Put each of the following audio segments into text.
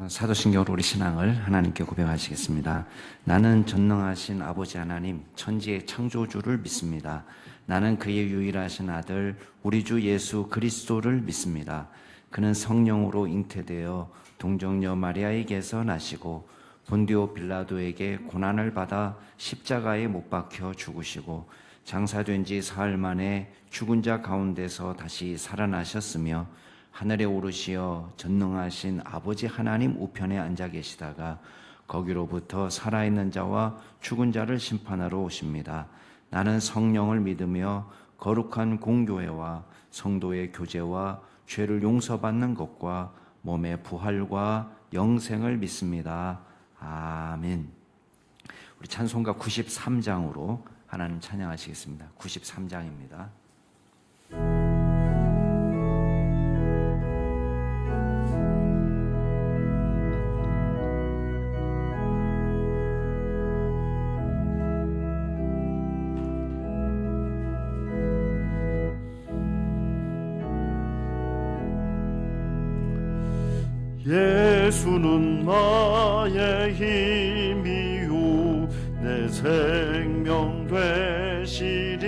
사도신경으로 우리 신앙을 하나님께 고백하시겠습니다. 나는 전능하신 아버지 하나님, 천지의 창조주를 믿습니다. 나는 그의 유일하신 아들, 우리 주 예수 그리스도를 믿습니다. 그는 성령으로 잉태되어 동정녀 마리아에게서 나시고 본디오 빌라도에게 고난을 받아 십자가에 못 박혀 죽으시고 장사된 지 사흘 만에 죽은 자 가운데서 다시 살아나셨으며 하늘에 오르시어 전능하신 아버지 하나님 우편에 앉아 계시다가 거기로부터 살아있는 자와 죽은 자를 심판하러 오십니다. 나는 성령을 믿으며 거룩한 공교회와 성도의 교제와 죄를 용서받는 것과 몸의 부활과 영생을 믿습니다. 아멘. 우리 찬송가 93장으로 하나님 찬양하시겠습니다. 93장입니다. 예수는 나의 힘이요 내 생명 되시리.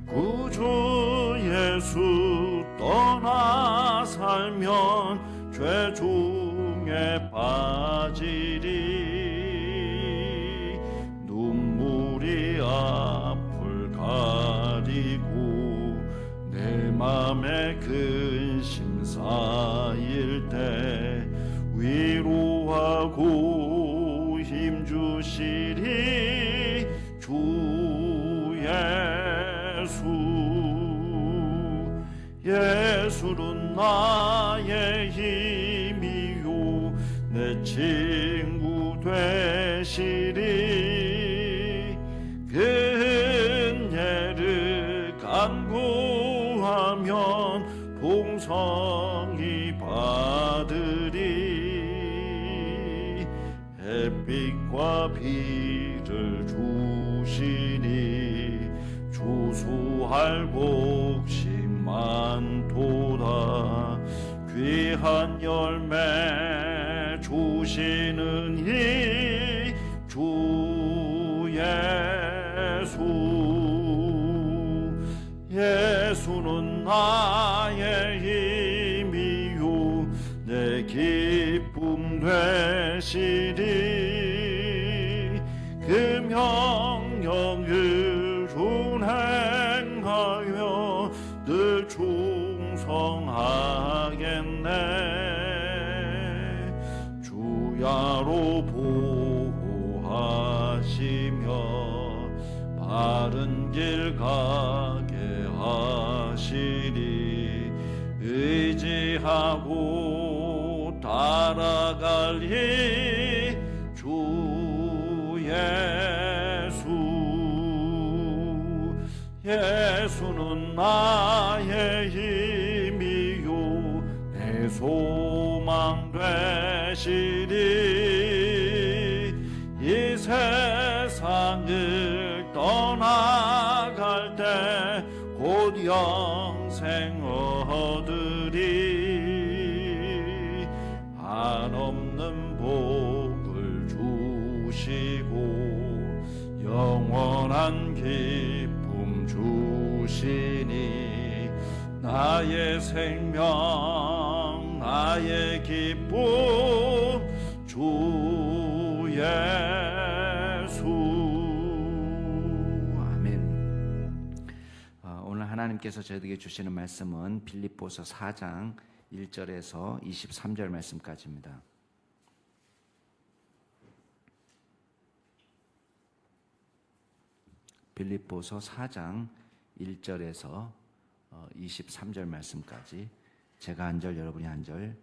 구주 예수 떠나 살면 죄 중에 빠지리. 눈물이 앞을 가리고 내 맘에 근심 쌓일 때 위로하고 힘주시리 주 예수. 예수는 나의 힘이요 내 친구 되시리. 근예를 간구하면 봉성이 받으리. 햇빛과 비를 주시니 주수할 곡식 많도다. 귀한 열매 주시는 이 주 예수. 예수는 나의 힘이요 내 기쁨 되시리. 그 명령을 준행하여 늘 충성하겠네. 주야로 보호하시며 바른 길 가게 하시리. 의지하고 따라갈리 주 예수. 예수는 나의 힘이요 내 소망 되시리. 이 세상을 떠나갈 때 곧 영생 얻으리. 한없는 복을 주시고 영원한 기쁨 주시니 나의 생명 나의 기쁨 주 예수. 오늘 하나님께서 저희에게 주시는 말씀은 빌립보서 4장 1절에서 23절 말씀까지입니다. 빌립보서 4장 1절에서 23절 말씀까지 제가 한 절 여러분이 한 절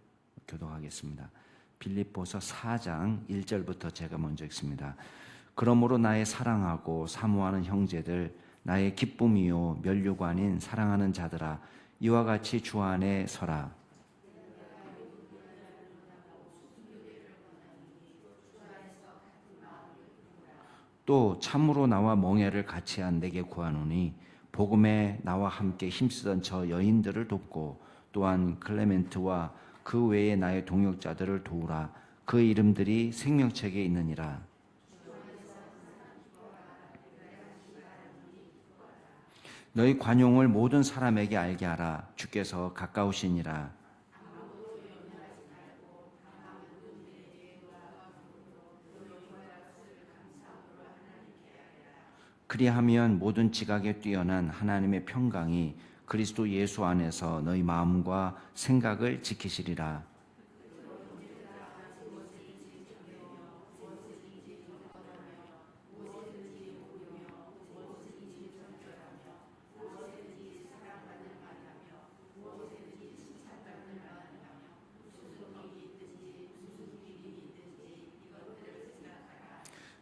교독하겠습니다. 빌립보서 4장 1절부터 제가 먼저 읽습니다. 그러므로 나의 사랑하고 사모하는 형제들, 나의 기쁨이요 면류가 아닌 사랑하는 자들아, 이와 같이 주 안에 서라. 또 참으로 나와 멍에를 같이 한 내게 구하노니 복음에 나와 함께 힘쓰던 저 여인들을 돕고 또한 클레멘트와 그 외에 나의 동역자들을 도우라. 그 이름들이 생명책에 있느니라. 너희 관용을 모든 사람에게 알게 하라. 주께서 가까우시니라. 그리하면 모든 지각에 뛰어난 하나님의 평강이 그리스도 예수 안에서 너희 마음과 생각을 지키시리라.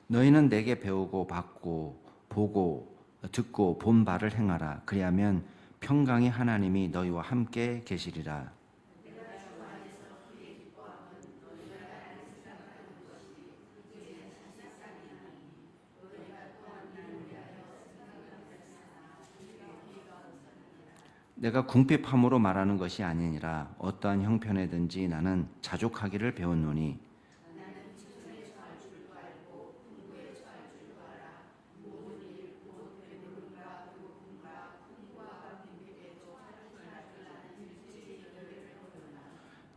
너희는 내게 배우고 받고 보고 듣고 본 바를 행하라. 그리하면 평강의 하나님이 너희와 함께 계시리라. 내가 궁핍함으로 말하는 것이 아니니라. 어떠한 형편에든지 나는 자족하기를 배웠노니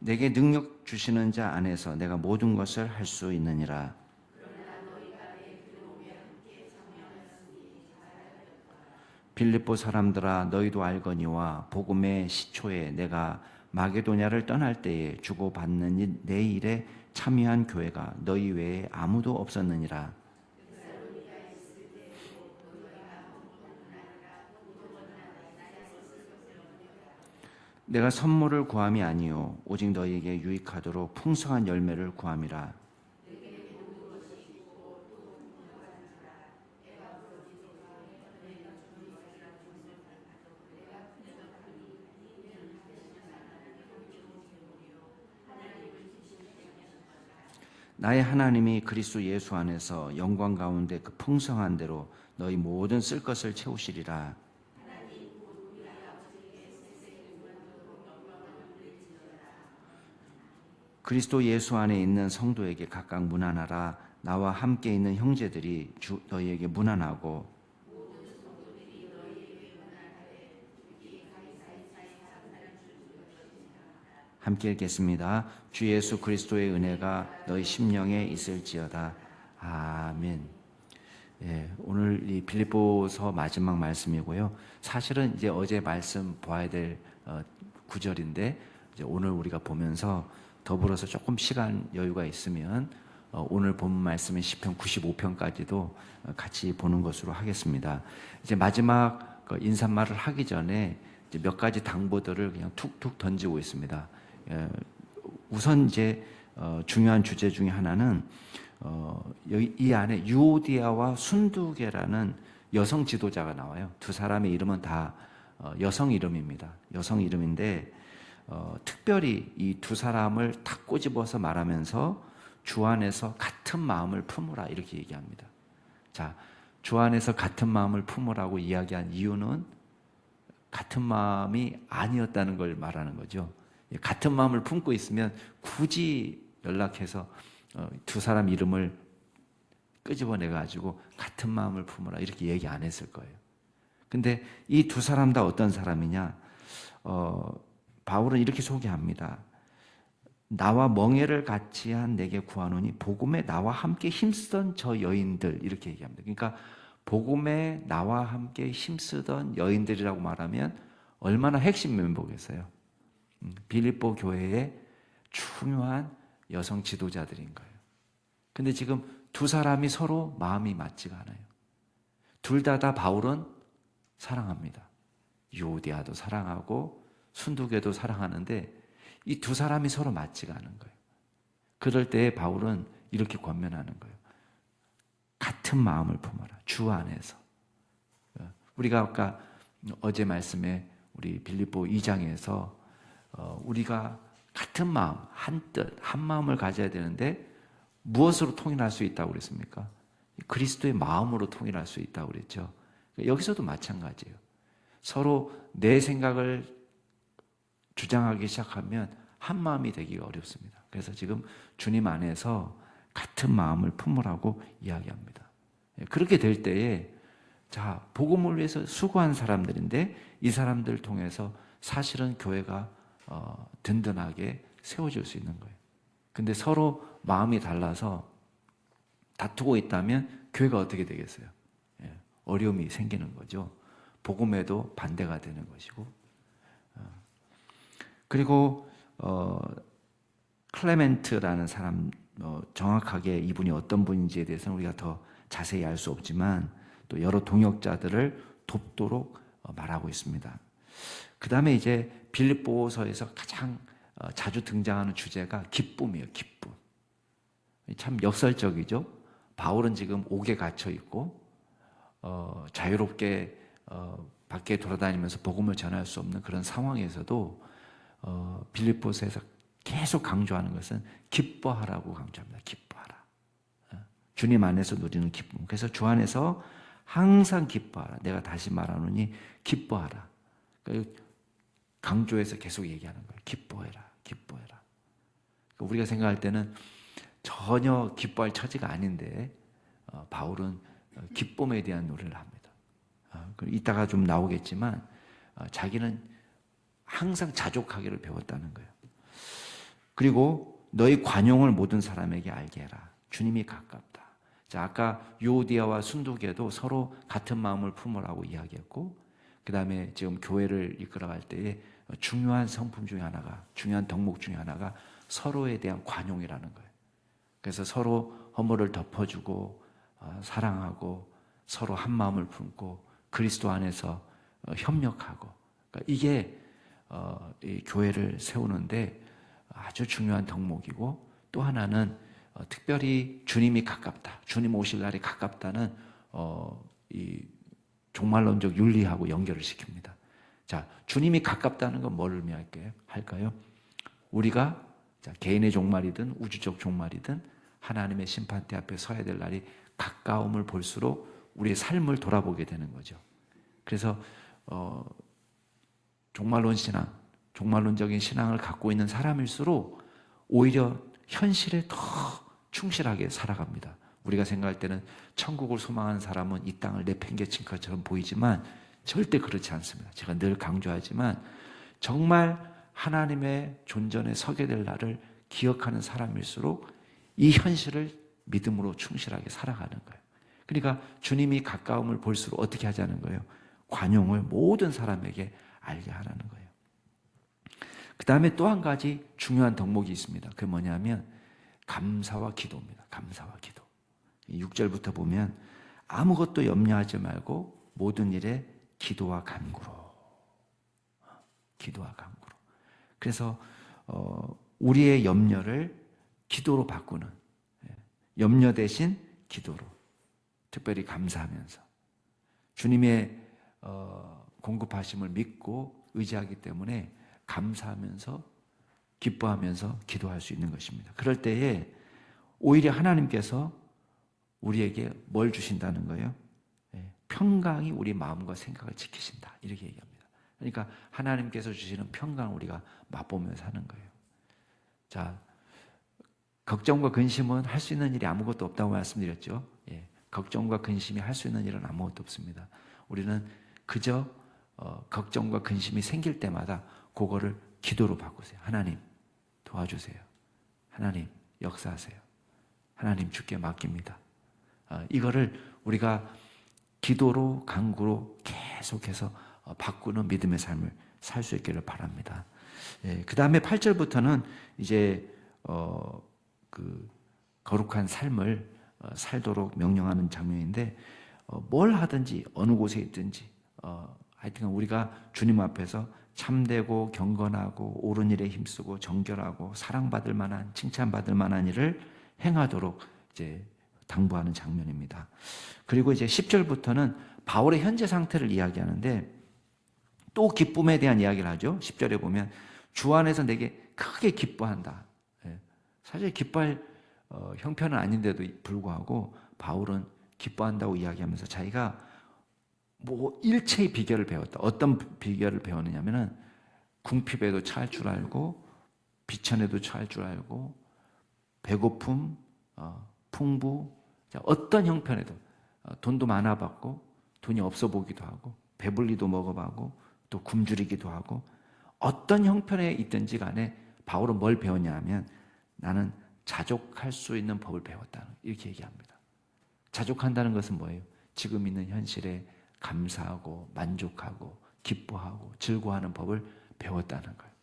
내게 능력 주시는 자 안에서 내가 모든 것을 할 수 있느니라. 빌립보 사람들아 너희도 알거니와 복음의 시초에 내가 마게도냐를 떠날 때에 주고받는 내 일에 참여한 교회가 너희 외에 아무도 없었느니라. 내가 선물을 구함이 아니요 오직 너희에게 유익하도록 풍성한 열매를 구함이라. 나의 하나님이 그리스도 예수 안에서 영광 가운데 그 풍성한 대로 너희 모든 쓸 것을 채우시리라. 그리스도 예수 안에 있는 성도에게 각각 문안하라. 나와 함께 있는 형제들이 너희에게 문안하고 함께 읽겠습니다. 주 예수 그리스도의 은혜가 너희 심령에 있을지어다. 아멘. 예, 오늘 이 빌립보서 마지막 말씀이고요. 사실은 이제 어제 말씀 보아야 될 구절인데 이제 오늘 우리가 보면서 더불어서 조금 시간 여유가 있으면 오늘 본 말씀인 시편 95편까지도 같이 보는 것으로 하겠습니다. 이제 마지막 인사말을 하기 전에 이제 몇 가지 당부들을 그냥 툭툭 던지고 있습니다. 우선 이제 중요한 주제 중에 하나는 여기 이 안에 유오디아와 순두계라는 여성 지도자가 나와요. 두 사람의 이름은 다 여성 이름입니다. 여성 이름인데 특별히 이 두 사람을 탁 꼬집어서 말하면서 주 안에서 같은 마음을 품으라 이렇게 얘기합니다. 자, 주 안에서 같은 마음을 품으라고 이야기한 이유는 같은 마음이 아니었다는 걸 말하는 거죠. 같은 마음을 품고 있으면 굳이 연락해서 두 사람 이름을 끄집어내 가지고 같은 마음을 품으라 이렇게 얘기 안 했을 거예요. 근데 이 두 사람 다 어떤 사람이냐? 바울은 이렇게 소개합니다. 나와 멍에를 같이 한 내게 구하노니 복음에 나와 함께 힘쓰던 저 여인들 이렇게 얘기합니다. 그러니까 복음에 나와 함께 힘쓰던 여인들이라고 말하면 얼마나 핵심 멤버겠어요. 빌립보 교회의 중요한 여성 지도자들인 거예요. 근데 지금 두 사람이 서로 마음이 맞지가 않아요. 둘 다 바울은 사랑합니다. 유오디아도 사랑하고 순두계도 사랑하는데 이 두 사람이 서로 맞지가 않은 거예요. 그럴 때 바울은 이렇게 권면하는 거예요. 같은 마음을 품어라. 주 안에서. 우리가 아까 어제 말씀에 우리 빌립보 2장에서 우리가 같은 마음, 한 뜻, 한 마음을 가져야 되는데 무엇으로 통일할 수 있다고 그랬습니까? 그리스도의 마음으로 통일할 수 있다고 그랬죠. 여기서도 마찬가지예요. 서로 내 생각을 주장하기 시작하면 한 마음이 되기가 어렵습니다. 그래서 지금 주님 안에서 같은 마음을 품으라고 이야기합니다. 그렇게 될 때에 자, 복음을 위해서 수고한 사람들인데 이 사람들을 통해서 사실은 교회가 든든하게 세워질 수 있는 거예요. 근데 서로 마음이 달라서 다투고 있다면 교회가 어떻게 되겠어요? 어려움이 생기는 거죠. 복음에도 반대가 되는 것이고. 그리고 클레멘트라는 사람, 정확하게 이분이 어떤 분인지에 대해서는 우리가 더 자세히 알 수 없지만 또 여러 동역자들을 돕도록 말하고 있습니다. 그 다음에 이제 빌립보서에서 가장 자주 등장하는 주제가 기쁨이에요. 기쁨. 참 역설적이죠. 바울은 지금 옥에 갇혀 있고 자유롭게 밖에 돌아다니면서 복음을 전할 수 없는 그런 상황에서도 빌립보서에서 계속 강조하는 것은 기뻐하라고 강조합니다. 기뻐하라. 주님 안에서 누리는 기쁨. 그래서 주 안에서 항상 기뻐하라. 내가 다시 말하노니 기뻐하라. 강조해서 계속 얘기하는 거예요. 기뻐해라. 기뻐해라. 우리가 생각할 때는 전혀 기뻐할 처지가 아닌데 바울은 기쁨에 대한 노래를 합니다. 이따가 좀 나오겠지만 자기는 항상 자족하기를 배웠다는 거예요. 그리고 너희 관용을 모든 사람에게 알게 해라. 주님이 가깝다. 자, 아까 유오디아와 순도계도 서로 같은 마음을 품으라고 이야기했고, 그 다음에 지금 교회를 이끌어갈 때에 중요한 성품 중에 하나가, 중요한 덕목 중에 하나가 서로에 대한 관용이라는 거예요. 그래서 서로 허물을 덮어주고 사랑하고 서로 한 마음을 품고 그리스도 안에서 협력하고, 그러니까 이게 이 교회를 세우는데 아주 중요한 덕목이고, 또 하나는 특별히 주님이 가깝다, 주님 오실 날이 가깝다는 이 종말론적 윤리하고 연결을 시킵니다. 자, 주님이 가깝다는 건 뭘 의미할까요? 우리가 개인의 종말이든 우주적 종말이든 하나님의 심판대 앞에 서야 될 날이 가까움을 볼수록 우리의 삶을 돌아보게 되는 거죠. 그래서 종말론 신앙, 종말론적인 신앙을 갖고 있는 사람일수록 오히려 현실에 더 충실하게 살아갑니다. 우리가 생각할 때는 천국을 소망하는 사람은 이 땅을 내팽개친 것처럼 보이지만 절대 그렇지 않습니다. 제가 늘 강조하지만 정말 하나님의 존전에 서게 될 날을 기억하는 사람일수록 이 현실을 믿음으로 충실하게 살아가는 거예요. 그러니까 주님이 가까움을 볼수록 어떻게 하자는 거예요? 관용을 모든 사람에게 알게 하라는 거예요. 그 다음에 또 한 가지 중요한 덕목이 있습니다. 그게 뭐냐면 감사와 기도입니다. 감사와 기도. 6절부터 보면 아무것도 염려하지 말고 모든 일에 기도와 간구로. 기도와 간구로. 그래서 우리의 염려를 기도로 바꾸는, 염려 대신 기도로, 특별히 감사하면서 주님의 공급하심을 믿고 의지하기 때문에 감사하면서 기뻐하면서 기도할 수 있는 것입니다. 그럴 때에 오히려 하나님께서 우리에게 뭘 주신다는 거예요? 평강이 우리 마음과 생각을 지키신다, 이렇게 얘기합니다. 그러니까 하나님께서 주시는 평강을 우리가 맛보면서 하는 거예요. 자, 걱정과 근심은 할 수 있는 일이 아무것도 없다고 말씀드렸죠. 걱정과 근심이 할 수 있는 일은 아무것도 없습니다. 우리는 그저 걱정과 근심이 생길 때마다 그거를 기도로 바꾸세요. 하나님 도와주세요. 하나님 역사하세요. 하나님 주께 맡깁니다. 이거를 우리가 기도로 간구로 계속해서 바꾸는 믿음의 삶을 살 수 있기를 바랍니다. 그 다음에 8절부터는 이제 그 거룩한 삶을 살도록 명령하는 장면인데, 뭘 하든지 어느 곳에 있든지 하여튼 우리가 주님 앞에서 참되고 경건하고 옳은 일에 힘쓰고 정결하고 사랑받을 만한, 칭찬받을 만한 일을 행하도록 이제 당부하는 장면입니다. 그리고 이제 10절부터는 바울의 현재 상태를 이야기하는데 또 기쁨에 대한 이야기를 하죠. 10절에 보면 주 안에서 내게 크게 기뻐한다. 사실 기뻐할 형편은 아닌데도 불구하고 바울은 기뻐한다고 이야기하면서 자기가 뭐 일체의 비결을 배웠다. 어떤 비결을 배웠느냐면은 궁핍에도 처할 줄 알고 비천에도 처할 줄 알고 배고픔, 풍부, 어떤 형편에도 돈도 많아 받고 돈이 없어 보기도 하고 배불리도 먹어가고 또 굶주리기도 하고 어떤 형편에 있든지 간에 바울은 뭘 배웠냐 하면 나는 자족할 수 있는 법을 배웠다는 이렇게 얘기합니다. 자족한다는 것은 뭐예요? 지금 있는 현실에 감사하고 만족하고 기뻐하고 즐거워하는 법을 배웠다는 거예요.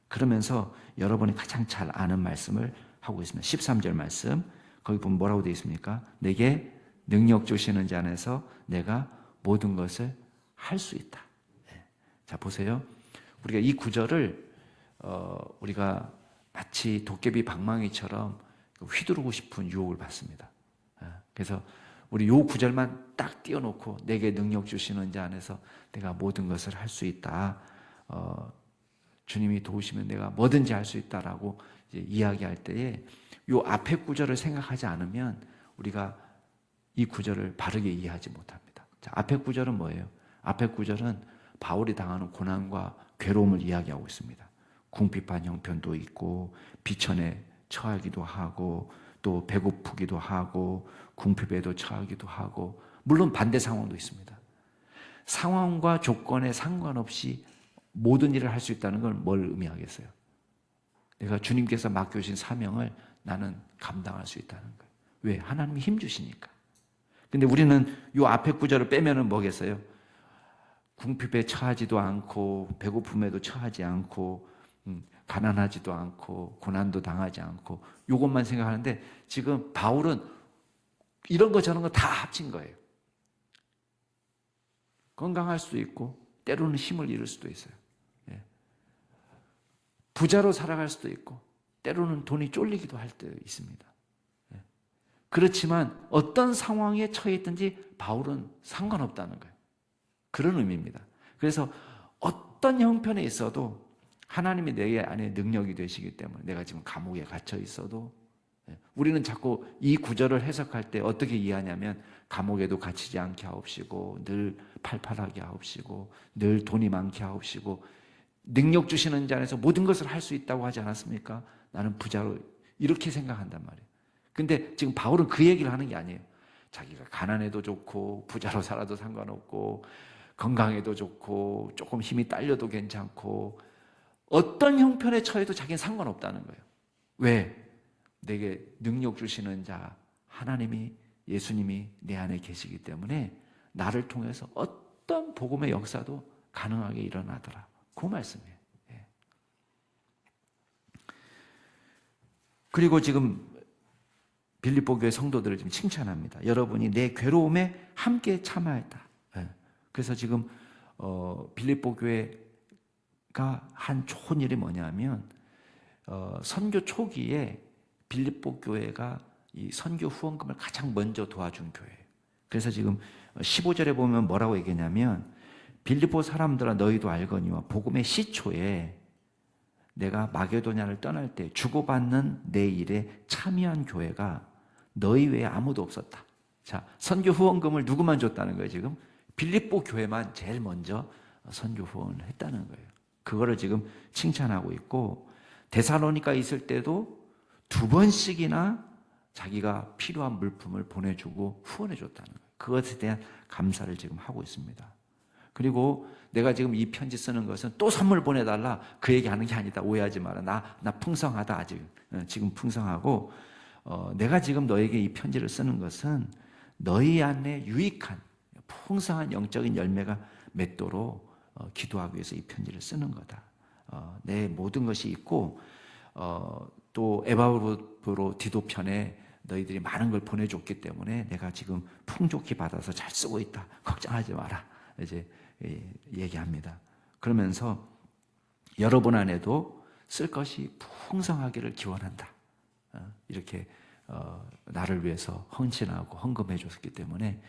그러면서 여러분이 가장 잘 아는 말씀을 하고 있습니다. 13절 말씀 거기 보면 뭐라고 되어 있습니까? 내게 능력 주시는 자 안에서 내가 모든 것을 할 수 있다. 자 보세요. 우리가 이 구절을 우리가 마치 도깨비 방망이처럼 휘두르고 싶은 유혹을 받습니다. 그래서 우리 요 구절만 딱 띄워놓고 내게 능력 주시는 자 안에서 내가 모든 것을 할 수 있다. 주님이 도우시면 내가 뭐든지 할 수 있다라고 이제 이야기할 때에 요 앞에 구절을 생각하지 않으면 우리가 이 구절을 바르게 이해하지 못합니다. 자, 앞에 구절은 뭐예요? 앞에 구절은 바울이 당하는 고난과 괴로움을 이야기하고 있습니다. 궁핍한 형편도 있고 비천에 처하기도 하고 또 배고프기도 하고 궁핍에도 처하기도 하고 물론 반대 상황도 있습니다. 상황과 조건에 상관없이 모든 일을 할 수 있다는 건 뭘 의미하겠어요? 내가 주님께서 맡겨주신 사명을 나는 감당할 수 있다는 거예요. 왜? 하나님이 힘 주시니까. 근데 우리는 이 앞에 구절을 빼면은 뭐겠어요? 궁핍에 처하지도 않고 배고픔에도 처하지 않고 가난하지도 않고 고난도 당하지 않고 이것만 생각하는데 지금 바울은 이런 거 저런 거 다 합친 거예요. 건강할 수도 있고 때로는 힘을 잃을 수도 있어요. 부자로 살아갈 수도 있고 때로는 돈이 쫄리기도 할 때 있습니다. 그렇지만 어떤 상황에 처해 있든지 바울은 상관없다는 거예요. 그런 의미입니다. 그래서 어떤 형편에 있어도 하나님이 내 안에 능력이 되시기 때문에 내가 지금 감옥에 갇혀 있어도 우리는 자꾸 이 구절을 해석할 때 어떻게 이해하냐면 감옥에도 갇히지 않게 하옵시고 늘 팔팔하게 하옵시고 늘 돈이 많게 하옵시고 능력 주시는 자 안에서 모든 것을 할 수 있다고 하지 않았습니까? 나는 부자로 이렇게 생각한단 말이에요. 근데 지금 바울은 그 얘기를 하는 게 아니에요. 자기가 가난해도 좋고 부자로 살아도 상관없고 건강해도 좋고 조금 힘이 딸려도 괜찮고 어떤 형편에 처해도 자기는 상관없다는 거예요. 왜? 내게 능력 주시는 자 하나님이 예수님이 내 안에 계시기 때문에 나를 통해서 어떤 복음의 역사도 가능하게 일어나더라. 그 말씀이에요. 그리고 지금 빌립보 교회 성도들을 지금 칭찬합니다. 여러분이 내 괴로움에 함께 참아했다. 그래서 지금 빌립보 교회가 한 좋은 일이 뭐냐면 선교 초기에 빌립보 교회가 이 선교 후원금을 가장 먼저 도와준 교회예요. 그래서 지금 15절에 보면 뭐라고 얘기하냐면 빌립보 사람들아 너희도 알거니와 복음의 시초에 내가 마게도냐를 떠날 때 주고받는 내 일에 참여한 교회가 너희 외에 아무도 없었다. 자, 선교 후원금을 누구만 줬다는 거예요, 지금? 빌립보 교회만 제일 먼저 선교 후원을 했다는 거예요. 그거를 지금 칭찬하고 있고 데살로니가 있을 때도 2번씩이나 자기가 필요한 물품을 보내주고 후원해줬다는 거예요. 그것에 대한 감사를 지금 하고 있습니다. 그리고 내가 지금 이 편지 쓰는 것은 또 선물 보내달라 그 얘기하는 게 아니다. 오해하지 마라. 나 풍성하다 아직. 지금 풍성하고 내가 지금 너에게 이 편지를 쓰는 것은 너희 안에 유익한 풍성한 영적인 열매가 맺도록 기도하기 위해서 이 편지를 쓰는 거다. 내 모든 것이 있고 또 에바브로 디도편에 너희들이 많은 걸 보내줬기 때문에 내가 지금 풍족히 받아서 잘 쓰고 있다. 걱정하지 마라. 이제 얘기합니다. 그러면서 여러분 안에도 쓸 것이 풍성하기를 기원한다. 이렇게 나를 위해서 헌신하고 헌금해 줬기 때문에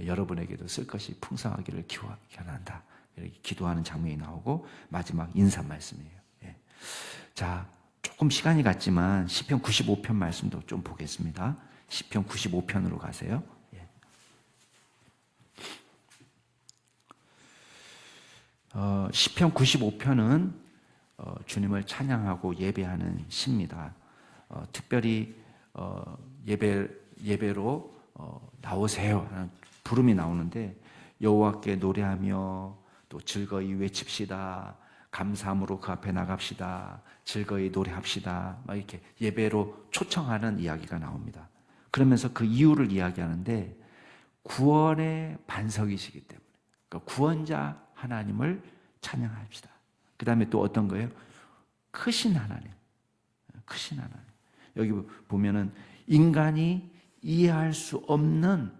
여러분에게도 쓸 것이 풍성하기를 기원한다. 이렇게 기도하는 장면이 나오고 마지막 인사 말씀이에요. 자, 조금 시간이 갔지만 시편 95편 말씀도 좀 보겠습니다. 시편 95편으로 가세요. 시편 95편은 주님을 찬양하고 예배하는 시입니다. 특별히 예배로 나오세요 하는 부름이 나오는데 여호와께 노래하며 또 즐거이 외칩시다. 감사함으로 그 앞에 나갑시다. 즐거이 노래합시다. 막 이렇게 예배로 초청하는 이야기가 나옵니다. 그러면서 그 이유를 이야기하는데 구원의 반석이시기 때문에 그러니까 구원자 하나님을 찬양합시다. 그 다음에 또 어떤 거예요? 크신 하나님. 크신 하나님. 여기 보면은 인간이 이해할 수 없는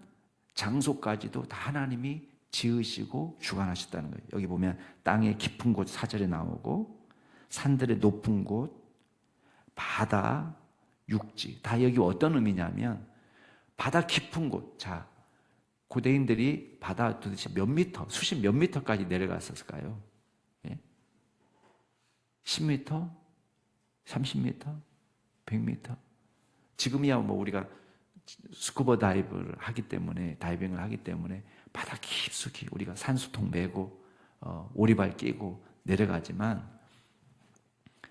장소까지도 다 하나님이 지으시고 주관하셨다는 거예요. 여기 보면 땅의 깊은 곳 4절에 나오고 산들의 높은 곳, 바다, 육지 다 여기 어떤 의미냐면 바다 깊은 곳. 자, 고대인들이 바다 도대체 몇 미터, 수십 몇 미터까지 내려갔었을까요? 예? 10미터? 30미터? 100미터? 지금이야 뭐 우리가 스쿠버 다이빙을 하기 때문에 바다 깊숙이 우리가 산수통 메고 오리발 끼고 내려가지만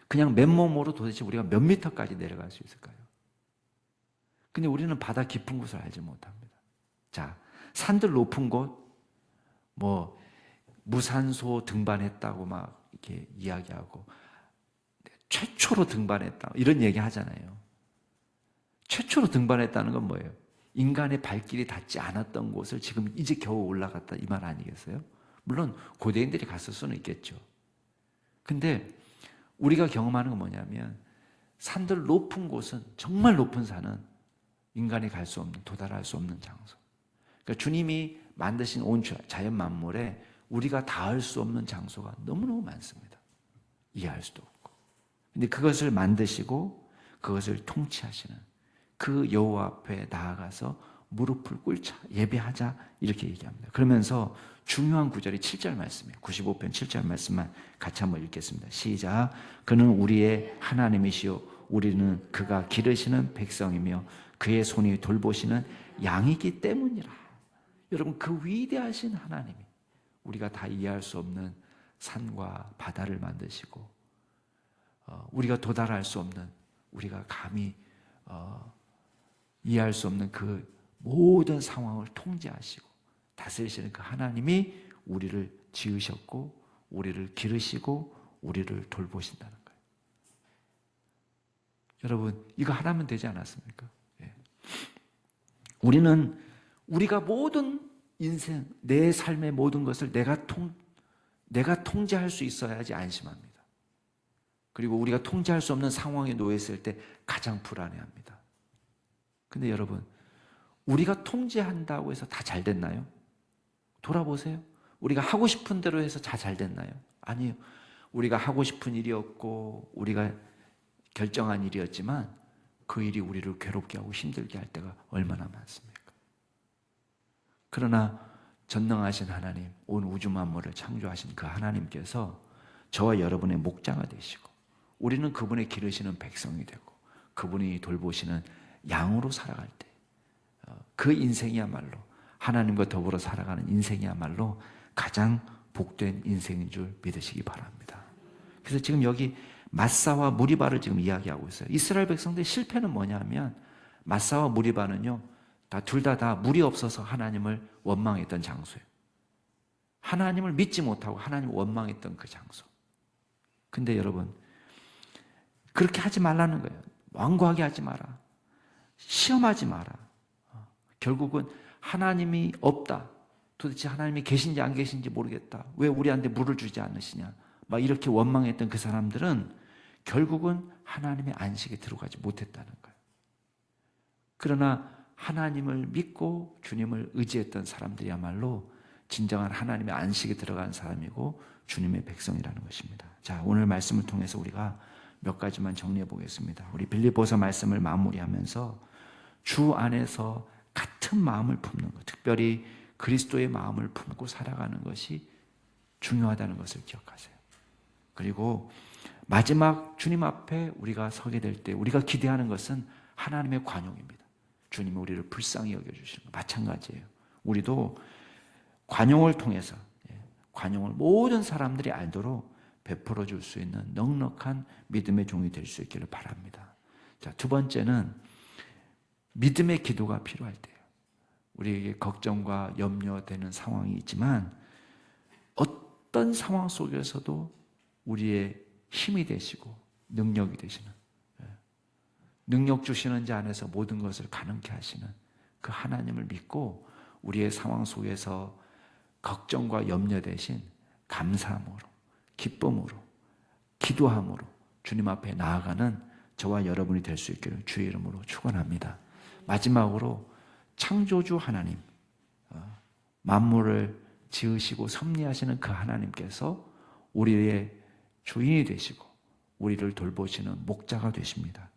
그냥 맨몸으로 도대체 우리가 몇 미터까지 내려갈 수 있을까요? 근데 우리는 바다 깊은 곳을 알지 못합니다. 자, 산들 높은 곳, 뭐 무산소 등반했다고 막 이렇게 이야기하고 최초로 등반했다 이런 얘기 하잖아요. 최초로 등반했다는 건 뭐예요? 인간의 발길이 닿지 않았던 곳을 지금 이제 겨우 올라갔다 이 말 아니겠어요? 물론 고대인들이 갔을 수는 있겠죠. 근데 우리가 경험하는 건 뭐냐면 산들 높은 곳은 정말 높은 산은 인간이 갈 수 없는 도달할 수 없는 장소. 그러니까 주님이 만드신 온 자연 만물에 우리가 닿을 수 없는 장소가 너무너무 많습니다. 이해할 수도 없고. 근데 그것을 만드시고 그것을 통치하시는 그 여호와 앞에 나아가서 무릎을 꿇자 예배하자 이렇게 얘기합니다. 그러면서 중요한 구절이 7절 말씀이에요. 95편 7절 말씀만 같이 한번 읽겠습니다. 시작. 그는 우리의 하나님이시요 우리는 그가 기르시는 백성이며 그의 손이 돌보시는 양이기 때문이라. 여러분 그 위대하신 하나님이 우리가 다 이해할 수 없는 산과 바다를 만드시고 우리가 도달할 수 없는 우리가 감히 이해할 수 없는 그 모든 상황을 통제하시고 다스리시는 그 하나님이 우리를 지으셨고 우리를 기르시고 우리를 돌보신다는 거예요. 여러분 이거 하나면 되지 않았습니까? 예. 우리가 모든 인생 내 삶의 모든 것을 내가 통제할 수 있어야지 안심합니다. 그리고 우리가 통제할 수 없는 상황에 놓였을 때 가장 불안해합니다. 근데 여러분 우리가 통제한다고 해서 다 잘 됐나요? 돌아보세요. 우리가 하고 싶은 대로 해서 다 잘 됐나요? 아니에요. 우리가 하고 싶은 일이었고 우리가 결정한 일이었지만 그 일이 우리를 괴롭게 하고 힘들게 할 때가 얼마나 많습니까? 그러나 전능하신 하나님, 온 우주 만물을 창조하신 그 하나님께서 저와 여러분의 목자가 되시고 우리는 그분의 기르시는 백성이 되고 그분이 돌보시는 양으로 살아갈 때 그 인생이야말로 하나님과 더불어 살아가는 인생이야말로 가장 복된 인생인 줄 믿으시기 바랍니다. 그래서 지금 여기 마사와 무리바를 지금 이야기하고 있어요. 이스라엘 백성들의 실패는 뭐냐면 마사와 무리바는요 둘 다 물이 없어서 하나님을 원망했던 장소예요. 하나님을 믿지 못하고 하나님을 원망했던 그 장소. 근데 여러분 그렇게 하지 말라는 거예요. 완고하게 하지 마라. 시험하지 마라. 결국은 하나님이 없다. 도대체 하나님이 계신지 안 계신지 모르겠다. 왜 우리한테 물을 주지 않으시냐. 막 이렇게 원망했던 그 사람들은 결국은 하나님의 안식에 들어가지 못했다는 거예요. 그러나 하나님을 믿고 주님을 의지했던 사람들이야말로 진정한 하나님의 안식에 들어간 사람이고 주님의 백성이라는 것입니다. 자, 오늘 말씀을 통해서 우리가 몇 가지만 정리해 보겠습니다. 우리 빌립보서 말씀을 마무리하면서 주 안에서 같은 마음을 품는 것, 특별히 그리스도의 마음을 품고 살아가는 것이 중요하다는 것을 기억하세요. 그리고 마지막 주님 앞에 우리가 서게 될 때 우리가 기대하는 것은 하나님의 관용입니다. 주님이 우리를 불쌍히 여겨주시는 것 마찬가지예요. 우리도 관용을 통해서 관용을 모든 사람들이 알도록 베풀어 줄 수 있는 넉넉한 믿음의 종이 될 수 있기를 바랍니다. 자, 두 번째는 믿음의 기도가 필요할 때예요. 우리에게 걱정과 염려되는 상황이 있지만 어떤 상황 속에서도 우리의 힘이 되시고 능력이 되시는, 능력 주시는 자 안에서 모든 것을 가능케 하시는 그 하나님을 믿고 우리의 상황 속에서 걱정과 염려 대신 감사함으로, 기쁨으로, 기도함으로 주님 앞에 나아가는 저와 여러분이 될 수 있기를 주의 이름으로 축원합니다. 마지막으로 창조주 하나님, 만물을 지으시고 섭리하시는 그 하나님께서 우리의 주인이 되시고 우리를 돌보시는 목자가 되십니다.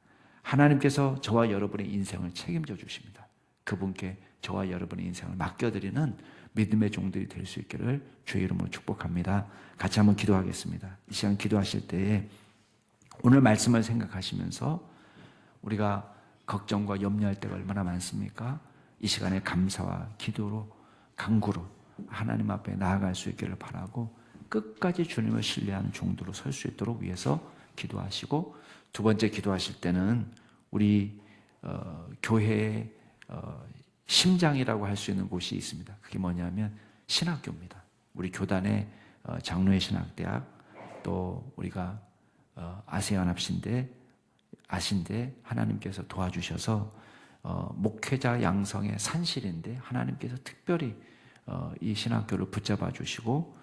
하나님께서 저와 여러분의 인생을 책임져 주십니다. 그분께 저와 여러분의 인생을 맡겨드리는 믿음의 종들이 될 수 있기를 주의 이름으로 축복합니다. 같이 한번 기도하겠습니다. 이 시간 기도하실 때에 오늘 말씀을 생각하시면서 우리가 걱정과 염려할 때가 얼마나 많습니까? 이 시간에 감사와 기도로, 간구로 하나님 앞에 나아갈 수 있기를 바라고 끝까지 주님을 신뢰하는 종도로 설 수 있도록 위해서 기도하시고, 두 번째 기도하실 때는 우리 교회의 심장이라고 할 수 있는 곳이 있습니다. 그게 뭐냐면 신학교입니다. 우리 교단의 장로회 신학대학, 또 우리가 아세아연합신대, 아신대 하나님께서 도와주셔서 목회자 양성의 산실인데 하나님께서 특별히 이 신학교를 붙잡아 주시고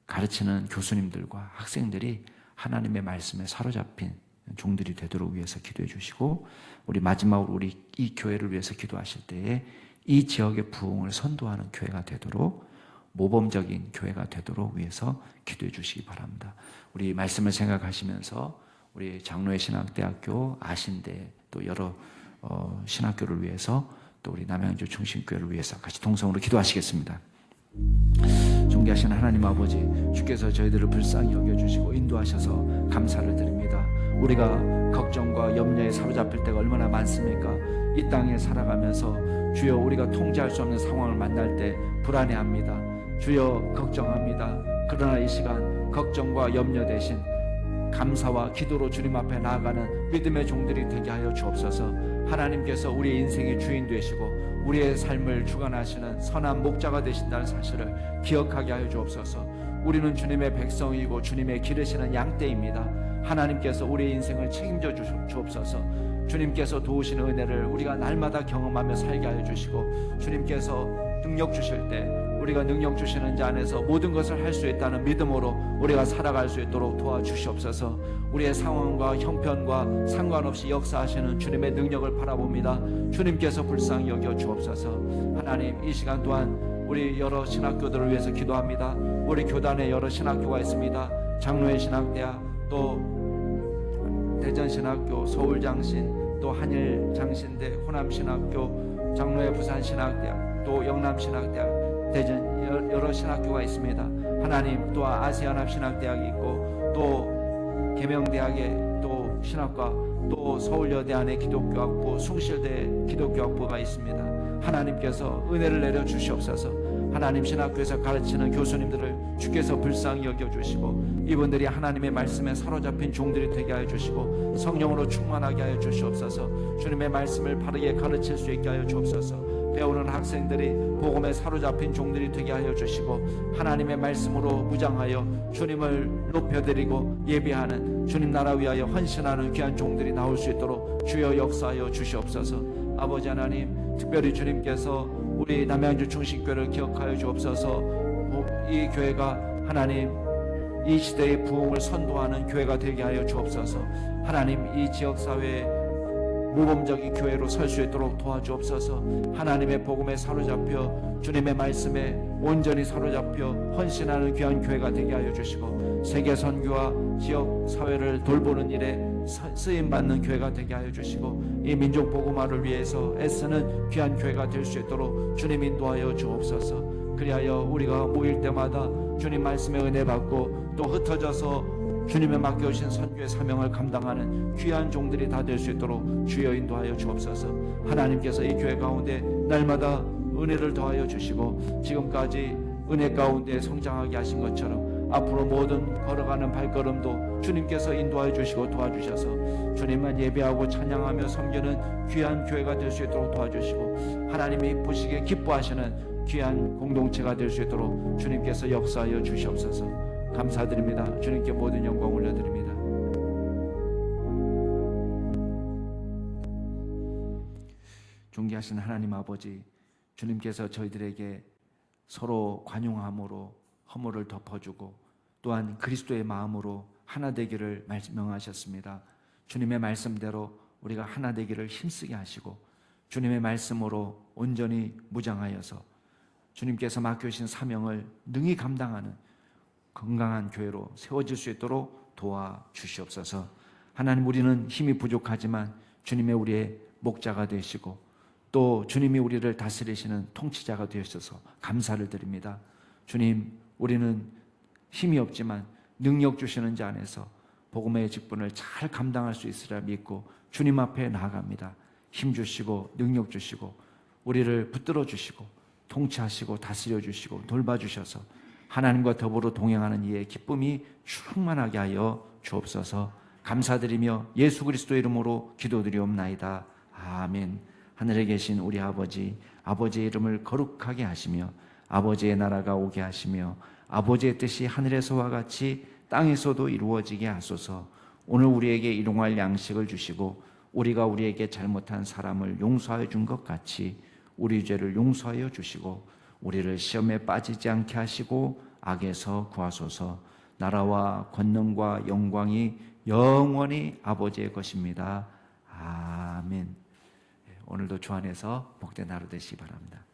가르치는 교수님들과 학생들이 하나님의 말씀에 사로잡힌 종들이 되도록 위해서 기도해 주시고, 우리 마지막으로 우리 이 교회를 위해서 기도하실 때에 이 지역의 부흥을 선도하는 교회가 되도록, 모범적인 교회가 되도록 위해서 기도해 주시기 바랍니다. 우리 말씀을 생각하시면서 우리 장로회 신학대학교, 아신대, 또 여러 신학교를 위해서, 또 우리 남양주 중심교회를 위해서 같이 동성으로 기도하시겠습니다. 존귀하신 하나님 아버지, 주께서 저희들을 불쌍히 여겨주시고 인도하셔서 감사를 드립니다. 우리가 걱정과 염려에 사로잡힐 때가 얼마나 많습니까? 이 땅에 살아가면서 주여 우리가 통제할 수 없는 상황을 만날 때 불안해합니다. 주여 걱정합니다. 그러나 이 시간 걱정과 염려 대신 감사와 기도로 주님 앞에 나아가는 믿음의 종들이 되게 하여 주옵소서. 하나님께서 우리의 인생의 주인 되시고 우리의 삶을 주관하시는 선한 목자가 되신다는 사실을 기억하게 하여 주옵소서. 우리는 주님의 백성이고 주님의 기르시는 양떼입니다. 하나님께서 우리의 인생을 책임져 주옵소서. 주님께서 도우시는 은혜를 우리가 날마다 경험하며 살게 하여 주시고, 주님께서 능력 주실 때 우리가 능력 주시는 자 안에서 모든 것을 할 수 있다는 믿음으로 우리가 살아갈 수 있도록 도와주시옵소서. 우리의 상황과 형편과 상관없이 역사하시는 주님의 능력을 바라봅니다. 주님께서 불쌍히 여겨 주옵소서. 하나님, 이 시간 또한 우리 여러 신학교들을 위해서 기도합니다. 우리 교단에 여러 신학교가 있습니다. 장로회 신학대학, 또 대전신학교, 서울장신, 또 한일장신대, 호남신학교, 장로회 부산신학대학, 또 영남신학대학, 대전 여러 신학교가 있습니다. 하나님, 또 아세아연합신학대학이 있고, 또 계명대학에 또 신학과, 또 서울여대 안에 기독교학부, 숭실대 기독교학부가 있습니다. 하나님께서 은혜를 내려 주시옵소서. 하나님, 신학교에서 가르치는 교수님들을 주께서 불쌍히 여겨주시고 이분들이 하나님의 말씀에 사로잡힌 종들이 되게 하여 주시고 성령으로 충만하게 하여 주시옵소서. 주님의 말씀을 바르게 가르칠 수 있게 하여 주옵소서. 배우는 학생들이 복음에 사로잡힌 종들이 되게 하여 주시고 하나님의 말씀으로 무장하여 주님을 높여드리고 예배하는, 주님 나라 위하여 헌신하는 귀한 종들이 나올 수 있도록 주여 역사하여 주시옵소서. 아버지 하나님, 특별히 주님께서 우리 남양주 중심교회를 기억하여 주옵소서. 이 교회가 하나님 이 시대의 부흥을 선도하는 교회가 되게 하여 주옵소서. 하나님, 이 지역사회에 모범적인 교회로 설 수 있도록 도와주옵소서. 하나님의 복음에 사로잡혀 주님의 말씀에 온전히 사로잡혀 헌신하는 귀한 교회가 되게 하여 주시고 세계 선교와 지역 사회를 돌보는 일에 쓰임받는 교회가 되게 하여 주시고 이 민족 복음화를 위해서 애쓰는 귀한 교회가 될 수 있도록 주님 인도하여 주옵소서. 그리하여 우리가 모일 때마다 주님 말씀에 은혜 받고 또 흩어져서 주님의 맡겨주신 선교의 사명을 감당하는 귀한 종들이 다 될 수 있도록 주여 인도하여 주옵소서. 하나님께서 이 교회 가운데 날마다 은혜를 더하여 주시고 지금까지 은혜 가운데 성장하게 하신 것처럼 앞으로 모든 걸어가는 발걸음도 주님께서 인도하여 주시고 도와주셔서 주님만 예배하고 찬양하며 섬기는 귀한 교회가 될 수 있도록 도와주시고 하나님이 보시기에 기뻐하시는 귀한 공동체가 될 수 있도록 주님께서 역사하여 주시옵소서. 감사드립니다. 주님께 모든 영광 올려드립니다. 존귀하신 하나님 아버지, 주님께서 저희들에게 서로 관용함으로 허물을 덮어주고 또한 그리스도의 마음으로 하나 되기를 명하셨습니다. 주님의 말씀대로 우리가 하나 되기를 힘쓰게 하시고 주님의 말씀으로 온전히 무장하여서 주님께서 맡겨주신 사명을 능히 감당하는 건강한 교회로 세워질 수 있도록 도와주시옵소서. 하나님, 우리는 힘이 부족하지만 주님의 우리의 목자가 되시고 또 주님이 우리를 다스리시는 통치자가 되셔서 감사를 드립니다. 주님, 우리는 힘이 없지만 능력 주시는 자 안에서 복음의 직분을 잘 감당할 수 있으리라 믿고 주님 앞에 나아갑니다. 힘 주시고 능력 주시고 우리를 붙들어 주시고 통치하시고 다스려 주시고 돌봐주셔서 하나님과 더불어 동행하는 이의 기쁨이 충만하게 하여 주옵소서. 감사드리며 예수 그리스도의 이름으로 기도드리옵나이다. 아멘. 하늘에 계신 우리 아버지, 아버지의 이름을 거룩하게 하시며 아버지의 나라가 오게 하시며 아버지의 뜻이 하늘에서와 같이 땅에서도 이루어지게 하소서. 오늘 우리에게 일용할 양식을 주시고 우리가 우리에게 잘못한 사람을 용서하여 준 것 같이 우리 죄를 용서하여 주시고 우리를 시험에 빠지지 않게 하시고 악에서 구하소서. 나라와 권능과 영광이 영원히 아버지의 것입니다. 아멘. 오늘도 주 안에서 복된 하루 되시기 바랍니다.